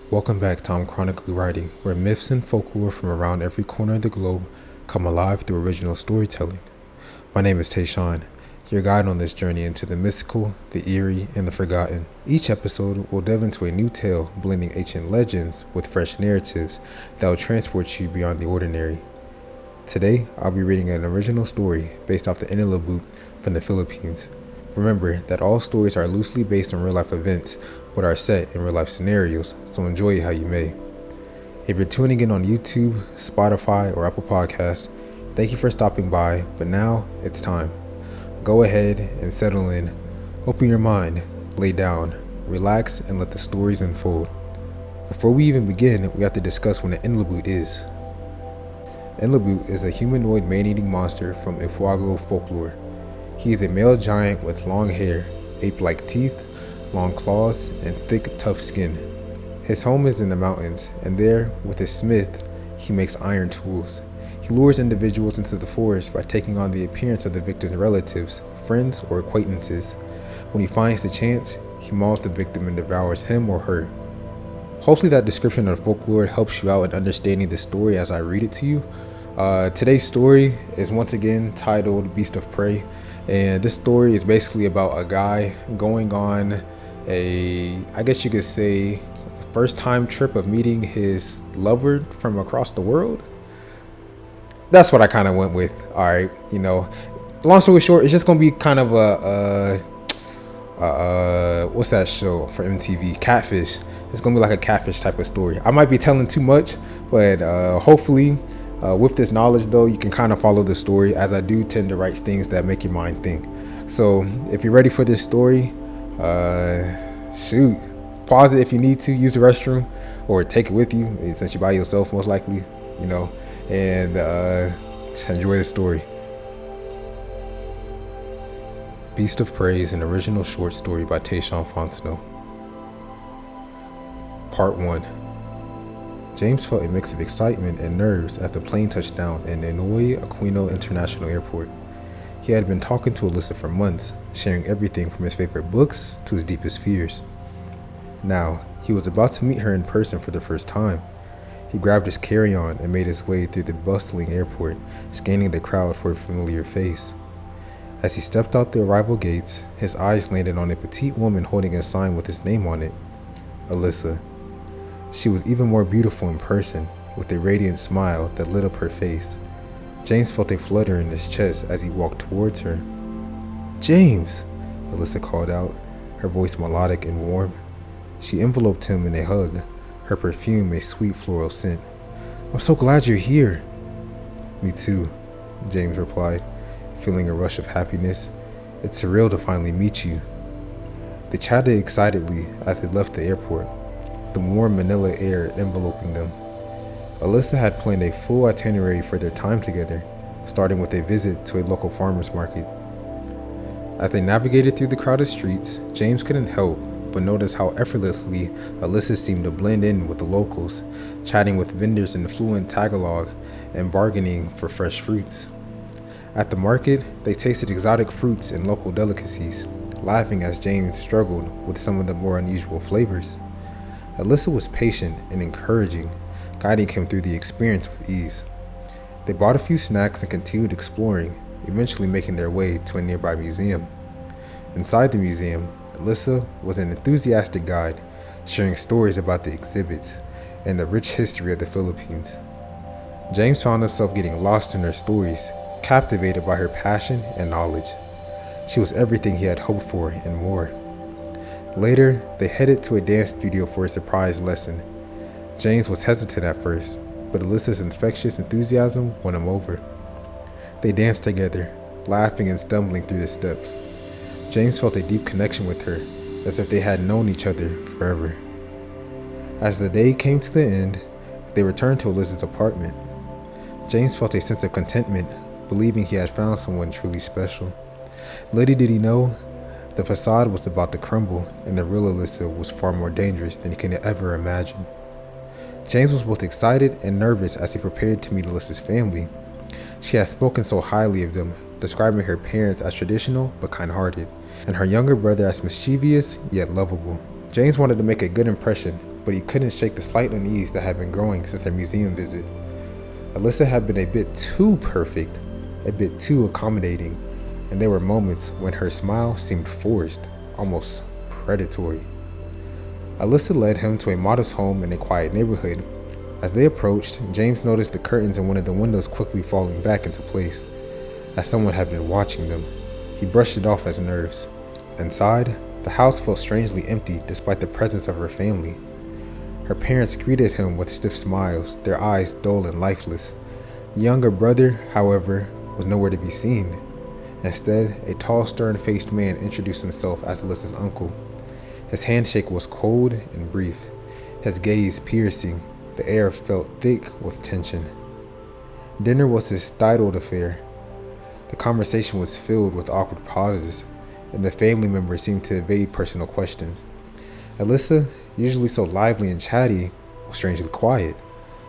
Welcome back to Imchronicallywriting, where myths and folklore from around every corner of the globe come alive through original storytelling. My name is Tashawn, your guide on this journey into the mystical, the eerie, and the forgotten. Each episode will delve into a new tale, blending ancient legends with fresh narratives that will transport you beyond the ordinary. Today, I'll be reading an original story based off the Inilabut from the Philippines. Remember that all stories are loosely based on real-life events, but are set in real-life scenarios, so enjoy it how you may. If you're tuning in on YouTube, Spotify, or Apple Podcasts, thank you for stopping by, but now it's time. Go ahead and settle in, open your mind, lay down, relax, and let the stories unfold. Before we even begin, we have to discuss what an Inilabut is. Inilabut is a humanoid man-eating monster from Ifugao folklore. He is a male giant with long hair, ape-like teeth, long claws, and thick, tough skin. His home is in the mountains, and there, with his smith, he makes iron tools. He lures individuals into the forest by taking on the appearance of the victim's relatives, friends, or acquaintances. When he finds the chance, he mauls the victim and devours him or her. Hopefully that description of folklore helps you out in understanding the story as I read it to you. Today's story is once again titled Beast of Prey, and this story is basically about a guy going on I guess you could say, first time trip of meeting his lover from across the world. That's what I kind of went with. All right, long story short, it's just gonna be kind of what's that show for MTV? Catfish. It's gonna be like a catfish type of story. I might be telling too much, but hopefully with this knowledge though, you can kind of follow the story, as I do tend to write things that make your mind think. So if you're ready for this story, pause it if you need to, use the restroom, or take it with you since you're by yourself most likely, and enjoy the story. Beast of Prey is an original short story by Tashawn Fonteneaux. Part 1. James felt a mix of excitement and nerves as the plane touched down in Ninoy Aquino International Airport. He had been talking to Alyssa for months, sharing everything from his favorite books to his deepest fears. Now, he was about to meet her in person for the first time. He grabbed his carry-on and made his way through the bustling airport, scanning the crowd for a familiar face. As he stepped out the arrival gates, his eyes landed on a petite woman holding a sign with his name on it, Alyssa. She was even more beautiful in person, with a radiant smile that lit up her face. James felt a flutter in his chest as he walked towards her. "James!" Alyssa called out, her voice melodic and warm. She enveloped him in a hug, her perfume a sweet floral scent. "I'm so glad you're here." "Me too," James replied, feeling a rush of happiness. "It's surreal to finally meet you." They chatted excitedly as they left the airport, the warm Manila air enveloping them. Alyssa had planned a full itinerary for their time together, starting with a visit to a local farmer's market. As they navigated through the crowded streets, James couldn't help but notice how effortlessly Alyssa seemed to blend in with the locals, chatting with vendors in fluent Tagalog and bargaining for fresh fruits. At the market, they tasted exotic fruits and local delicacies, laughing as James struggled with some of the more unusual flavors. Alyssa was patient and encouraging, guiding him through the experience with ease. They bought a few snacks and continued exploring, eventually making their way to a nearby museum. Inside the museum, Alyssa was an enthusiastic guide, sharing stories about the exhibits and the rich history of the Philippines. James found himself getting lost in her stories, captivated by her passion and knowledge. She was everything he had hoped for and more. Later, they headed to a dance studio for a surprise lesson. James was hesitant at first, but Alyssa's infectious enthusiasm won him over. They danced together, laughing and stumbling through the steps. James felt a deep connection with her, as if they had known each other forever. As the day came to the end, they returned to Alyssa's apartment. James felt a sense of contentment, believing he had found someone truly special. Little did he know, the facade was about to crumble, and the real Alyssa was far more dangerous than he could ever imagine. James was both excited and nervous as he prepared to meet Alyssa's family. She had spoken so highly of them, describing her parents as traditional but kind-hearted, and her younger brother as mischievous yet lovable. James wanted to make a good impression, but he couldn't shake the slight unease that had been growing since their museum visit. Alyssa had been a bit too perfect, a bit too accommodating, and there were moments when her smile seemed forced, almost predatory. Alyssa led him to a modest home in a quiet neighborhood. As they approached, James noticed the curtains in one of the windows quickly falling back into place, as someone had been watching them. He brushed it off as nerves. Inside, the house felt strangely empty despite the presence of her family. Her parents greeted him with stiff smiles, their eyes dull and lifeless. The younger brother, however, was nowhere to be seen. Instead, a tall, stern-faced man introduced himself as Alyssa's uncle. His handshake was cold and brief, his gaze piercing. The air felt thick with tension. Dinner was a stilted affair. The conversation was filled with awkward pauses, and the family members seemed to evade personal questions. Alyssa, usually so lively and chatty, was strangely quiet,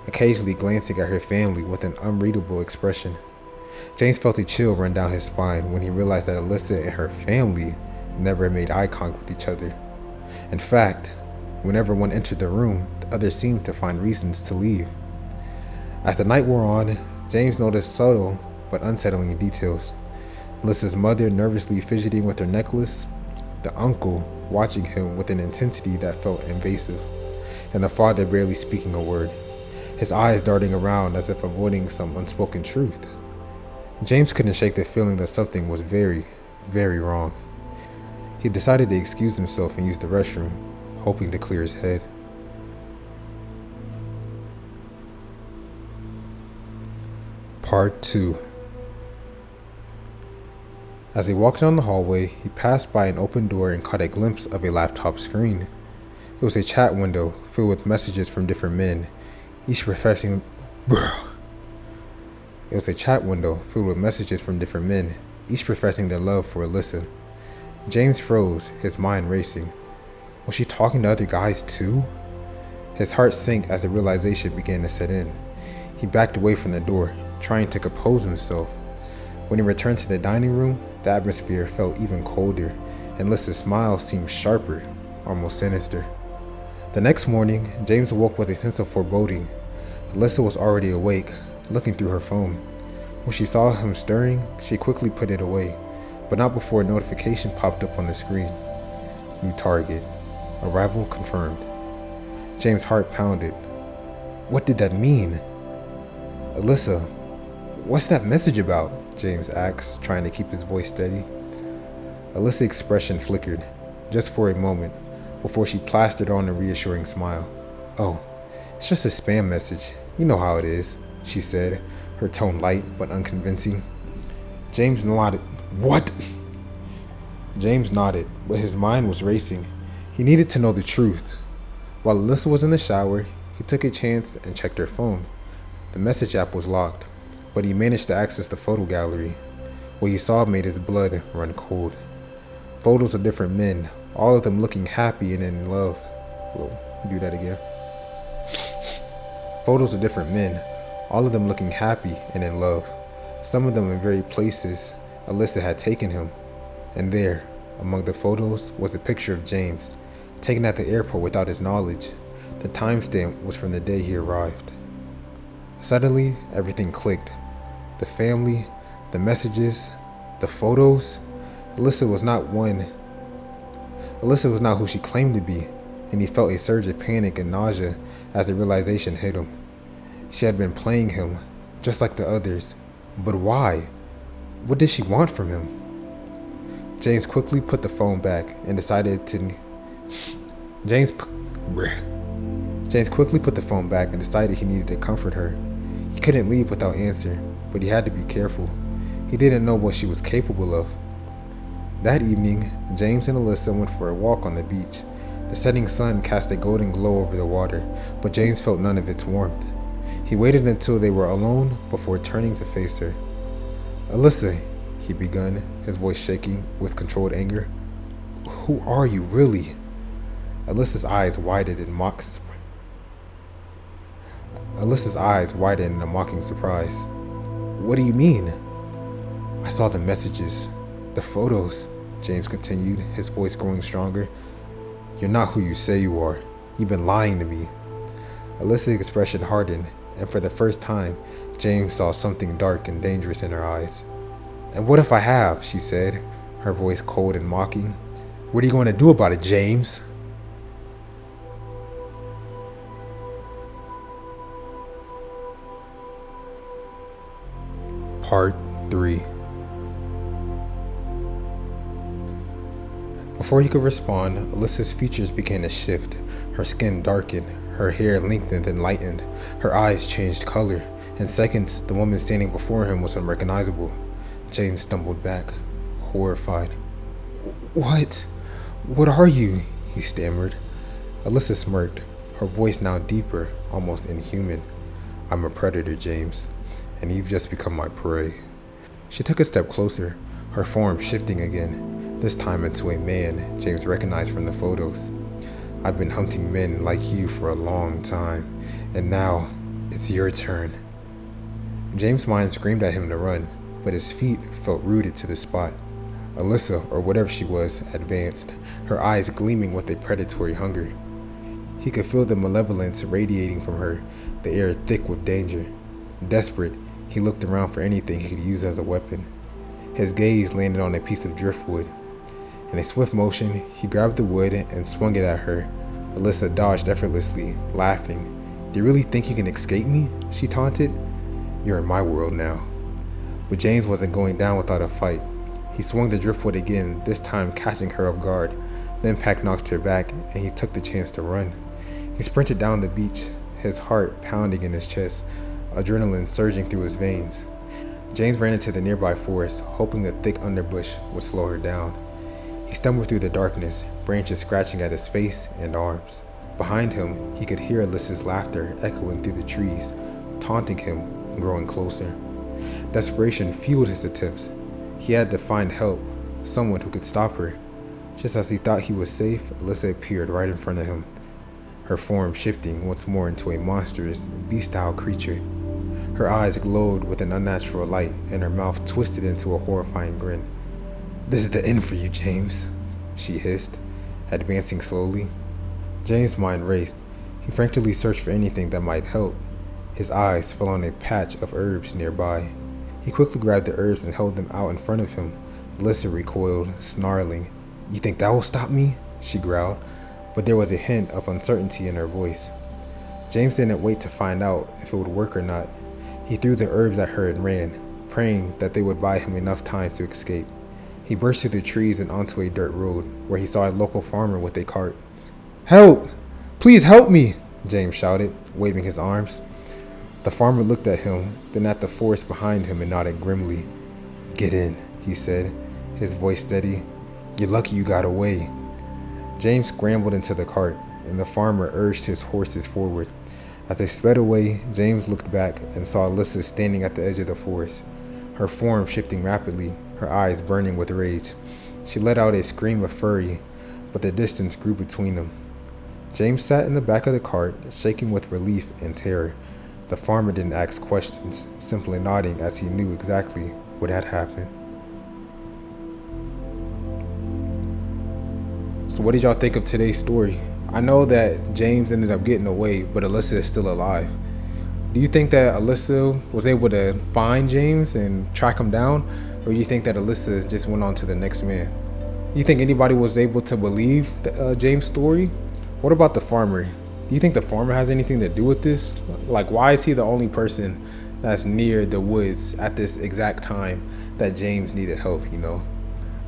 occasionally glancing at her family with an unreadable expression. James felt a chill run down his spine when he realized that Alyssa and her family never made eye contact with each other. In fact, whenever one entered the room, the other seemed to find reasons to leave. As the night wore on, James noticed subtle but unsettling details. Alyssa's mother nervously fidgeting with her necklace, the uncle watching him with an intensity that felt invasive, and the father barely speaking a word, his eyes darting around as if avoiding some unspoken truth. James couldn't shake the feeling that something was very, very wrong. He decided to excuse himself and use the restroom, hoping to clear his head. Part 2. As he walked down the hallway, he passed by an open door and caught a glimpse of a laptop screen. It was a chat window filled with messages from different men, each professing their love for Alyssa. James froze, his mind racing. Was she talking to other guys too? His heart sank as the realization began to set in. He backed away from the door, trying to compose himself. When he returned to the dining room, the atmosphere felt even colder, and Alyssa's smile seemed sharper, almost sinister. The next morning, James awoke with a sense of foreboding. Alyssa was already awake, looking through her phone. When she saw him stirring, she quickly put it away, but not before a notification popped up on the screen. New target. Arrival confirmed. James' heart pounded. What did that mean? Alyssa, what's that message about? James asked, trying to keep his voice steady. Alyssa's expression flickered, just for a moment, before she plastered on a reassuring smile. Oh, it's just a spam message. You know how it is, she said, her tone light but unconvincing. James nodded. What? James nodded, but his mind was racing. He needed to know the truth. While Alyssa was in the shower, he took a chance and checked her phone. The message app was locked, but he managed to access the photo gallery. What he saw made his blood run cold. Photos of different men, all of them looking happy and in love. We'll do that again. Photos of different men, all of them looking happy and in love. Some of them in very places Alyssa had taken him. And there, among the photos, was a picture of James, taken at the airport without his knowledge. The timestamp was from the day he arrived. Suddenly, everything clicked. The family, the messages, the photos. Alyssa was not who she claimed to be, and he felt a surge of panic and nausea as the realization hit him. She had been playing him, just like the others. But why? What did she want from him? James quickly put the phone back and decided he needed to comfort her. He couldn't leave without answer, but he had to be careful. He didn't know what she was capable of. That evening, James and Alyssa went for a walk on the beach. The setting sun cast a golden glow over the water, but James felt none of its warmth. He waited until they were alone before turning to face her. Alyssa, he begun, his voice shaking with controlled anger. Who are you, really? Alyssa's eyes widened in a mocking surprise. What do you mean? I saw the messages, the photos, James continued, his voice growing stronger. You're not who you say you are. You've been lying to me." Alyssa's expression hardened, and for the first time, James saw something dark and dangerous in her eyes. "And what if I have?" she said, her voice cold and mocking. "What are you going to do about it, James?" Part 3. Before he could respond, Alyssa's features began to shift. Her skin darkened, her hair lengthened and lightened, her eyes changed color. In seconds, the woman standing before him was unrecognizable. James stumbled back, horrified. What? What are you?" he stammered. Alyssa smirked, her voice now deeper, almost inhuman. "I'm a predator, James, and you've just become my prey." She took a step closer, her form shifting again, this time into a man James recognized from the photos. "I've been hunting men like you for a long time, and now it's your turn." James' mind screamed at him to run, but his feet felt rooted to the spot. Alyssa, or whatever she was, advanced, her eyes gleaming with a predatory hunger. He could feel the malevolence radiating from her, the air thick with danger. Desperate, he looked around for anything he could use as a weapon. His gaze landed on a piece of driftwood. In a swift motion, he grabbed the wood and swung it at her. Alyssa dodged effortlessly, laughing. "Do you really think you can escape me?" she taunted. "You're in my world now." But James wasn't going down without a fight. He swung the driftwood again, this time catching her off guard. Then Pack knocked her back, and he took the chance to run. He sprinted down the beach, his heart pounding in his chest, adrenaline surging through his veins. James ran into the nearby forest, hoping the thick underbush would slow her down. He stumbled through the darkness, branches scratching at his face and arms. Behind him, he could hear Alyssa's laughter echoing through the trees, taunting him and growing closer. Desperation fueled his attempts. He had to find help, someone who could stop her. Just as he thought he was safe, Alyssa appeared right in front of him, her form shifting once more into a monstrous, beast-style creature. Her eyes glowed with an unnatural light, and her mouth twisted into a horrifying grin. "This is the end for you, James," she hissed, advancing slowly. James' mind raced. He frantically searched for anything that might help. His eyes fell on a patch of herbs nearby. He quickly grabbed the herbs and held them out in front of him. Alyssa recoiled, snarling. "You think that will stop me?" she growled, but there was a hint of uncertainty in her voice. James didn't wait to find out if it would work or not. He threw the herbs at her and ran, praying that they would buy him enough time to escape. He burst through the trees and onto a dirt road, where he saw a local farmer with a cart. "Help! Please help me!" James shouted, waving his arms. The farmer looked at him, then at the forest behind him and nodded grimly. "Get in," he said, his voice steady. "You're lucky you got away." James scrambled into the cart, and the farmer urged his horses forward. As they sped away, James looked back and saw Alyssa standing at the edge of the forest, her form shifting rapidly, her eyes burning with rage. She let out a scream of fury, but the distance grew between them. James sat in the back of the cart, shaking with relief and terror. The farmer didn't ask questions, simply nodding as he knew exactly what had happened. So what did y'all think of today's story? I know that James ended up getting away, but Alyssa is still alive. Do you think that Alyssa was able to find James and track him down? Or do you think that Alyssa just went on to the next man? Do you think anybody was able to believe James' story? What about the farmer? Do you think the farmer has anything to do with this? Like, why is he the only person that's near the woods at this exact time that James needed help, you know?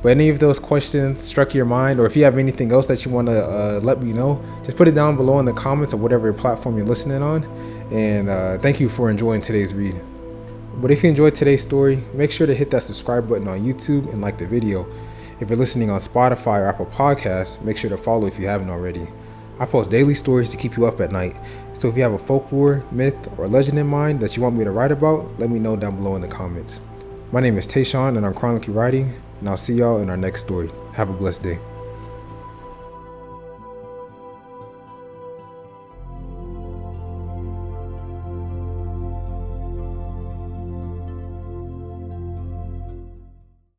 But any of those questions struck your mind, or if you have anything else that you want to let me know, just put it down below in the comments or whatever platform you're listening on. And thank you for enjoying today's read. But if you enjoyed today's story, make sure to hit that subscribe button on YouTube and like the video. If you're listening on Spotify or Apple Podcasts, make sure to follow if you haven't already. I post daily stories to keep you up at night. So if you have a folklore, myth, or legend in mind that you want me to write about, let me know down below in the comments. My name is Tashawn and I'm chronically writing, and I'll see y'all in our next story. Have a blessed day.